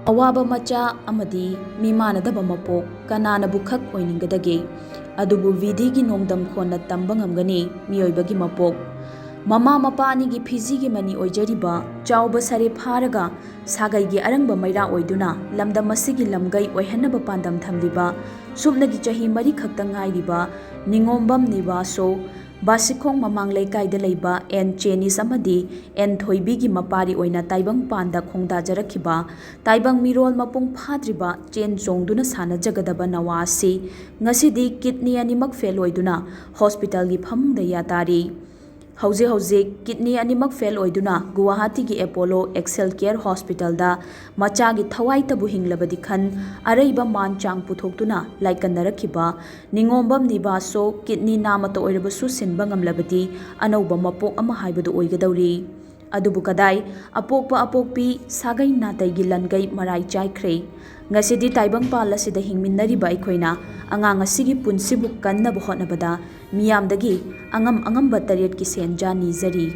ꯑꯋꯥꯕ ꯃꯆꯥ ꯑꯃꯗꯤ ꯃꯤꯃꯥꯟꯅꯗꯕ ꯃꯄꯣꯛ ꯀꯅꯥꯅꯕꯨ ꯈꯛ ꯑꯣꯏꯅꯤꯡꯒꯗꯒꯦ ꯑꯗꯨꯕꯨ ꯚꯤꯙꯤꯒꯤ ꯅꯣꯡꯗꯝ ꯈꯣꯟꯅ ꯇꯝꯕ ꯉꯝꯒꯅꯤ ꯃꯤꯑꯣꯏꯕꯒꯤ ꯃꯄꯣꯛ ꯃꯃꯥ ꯃꯄꯥ ꯑꯅꯤꯒꯤ ꯐꯤꯖꯤꯒꯤ ꯃꯅꯤ ꯑꯣꯏꯖꯔꯤꯕ ꯆꯥꯎꯕ ꯁꯔꯦ ꯐꯥꯔꯒ ꯁꯥꯒꯩꯒꯤ ꯑꯔꯪꯕ ꯃꯩꯔꯥ ꯑꯣꯏꯗꯨꯅ ꯂꯝꯗꯝ ꯑꯁꯤꯒꯤ ꯂꯝꯒꯩ ꯑꯣꯏꯍꯟꯅꯕ ꯄꯥꯟꯗꯝ ꯊꯝꯂꯤꯕ ꯁꯨꯞꯅꯒꯤ ꯆꯍꯤ 4 ꯈꯛꯇ ꯉꯥꯏꯔꯤꯕ ꯅꯤꯉꯣꯝꯕꯝ ꯅꯤꯕꯥꯁꯣ ꯕꯥꯁꯤꯈꯣꯡ ꯃꯃꯥꯡ ꯂꯩꯀꯥꯏꯗ ꯂꯩꯕ ꯑꯦꯟ ꯆꯦꯅꯤꯁ ꯑꯃꯗꯤ ꯑꯦꯟ ꯊꯣꯏꯕꯤꯒꯤ ꯃꯄꯥꯔꯤ ꯑꯣꯏꯅ ꯇꯥꯏꯕꯪꯄꯥꯟꯗ ꯈꯣꯡꯗꯥꯖꯔꯛꯈꯤꯕ ꯇꯥꯏꯕꯪ ꯃꯤꯔꯣꯜ ꯃꯄꯨꯡ ꯐꯥꯗ꯭ꯔꯤꯕ ꯆꯦꯟ ꯆꯣꯡꯗꯨꯅ ꯁꯥꯟꯅꯖꯒꯗꯕ ꯅꯋꯥ ꯑꯁꯤ ꯉꯁꯤꯗꯤ ꯀꯤꯗꯅꯤ ꯑꯅꯤꯃꯛ ꯐꯦꯜ ꯑꯣꯏꯗꯨꯅ ꯍꯣꯁꯄꯤꯇꯥꯜꯒꯤ ꯐꯃꯨꯡꯗ ꯌꯥꯇꯥꯔꯤ ꯍꯧꯖꯤꯛ ꯀꯤꯗꯅꯤ ꯑꯅꯤꯃꯛ ꯐꯦꯜ ꯑꯣꯏꯗꯨꯅ ꯒꯨꯋꯥꯍꯥꯇꯤꯒꯤ ꯑꯦꯄꯣꯂꯣ ꯑꯦꯛꯁꯦꯜ ꯀꯦꯌꯔ ꯍꯣꯁꯄꯤꯇꯥꯜꯗ ꯃꯆꯥꯒꯤ ꯊꯋꯥꯏꯇꯕꯨ ꯍꯤꯡꯂꯕꯗꯤ ꯈꯟ ꯑꯔꯩꯕ ꯃꯥꯟ ꯆꯥꯡ ꯄꯨꯊꯣꯛꯇꯨꯅ ꯂꯥꯏꯀꯟꯅꯔꯛꯈꯤꯕ ꯅꯤꯉꯣꯝꯕꯝ ꯅꯤꯕꯥꯁꯣ ꯀꯤꯗꯅꯤ ꯅꯥꯃꯇ ꯑꯣꯏꯔꯕꯁꯨ ꯁꯤꯟꯕ ꯉꯝꯂꯕꯗꯤ ꯑꯅꯧꯕ ꯃꯄꯣꯛ ꯑꯃ ꯍꯥꯏꯕꯗꯨ ꯑꯣꯏꯒꯗꯧꯔꯤ ꯑꯗꯨꯕꯨ ꯀꯗꯥꯏ ꯑꯄꯣꯛꯄ ꯑꯄꯣꯛꯄꯤ ꯁꯥꯒꯩ ꯅꯥꯇꯩꯒꯤ ꯂꯟꯒꯩ ꯃꯔꯥꯏ ꯆꯥꯏꯈ꯭ꯔꯦ ꯉꯁꯤꯗꯤ ꯇꯥꯏꯕꯪꯄꯥꯜ ꯑꯁꯤꯗ ꯍꯤꯡꯃꯤꯟꯅꯔꯤꯕ ꯑꯩꯈꯣꯏꯅ ꯑꯉꯥꯡ ꯑꯁꯤꯒꯤ ꯄꯨꯟꯁꯤꯕꯨ ꯀꯟꯅꯕ ꯍꯣꯠꯅꯕꯗ ꯃꯤꯌꯥꯝꯗꯒꯤ ꯑꯉꯝ ꯑꯉꯝꯕ ꯇꯔꯦꯠꯀꯤ ꯁꯦꯟꯖꯥ ꯅꯤꯖꯔꯤ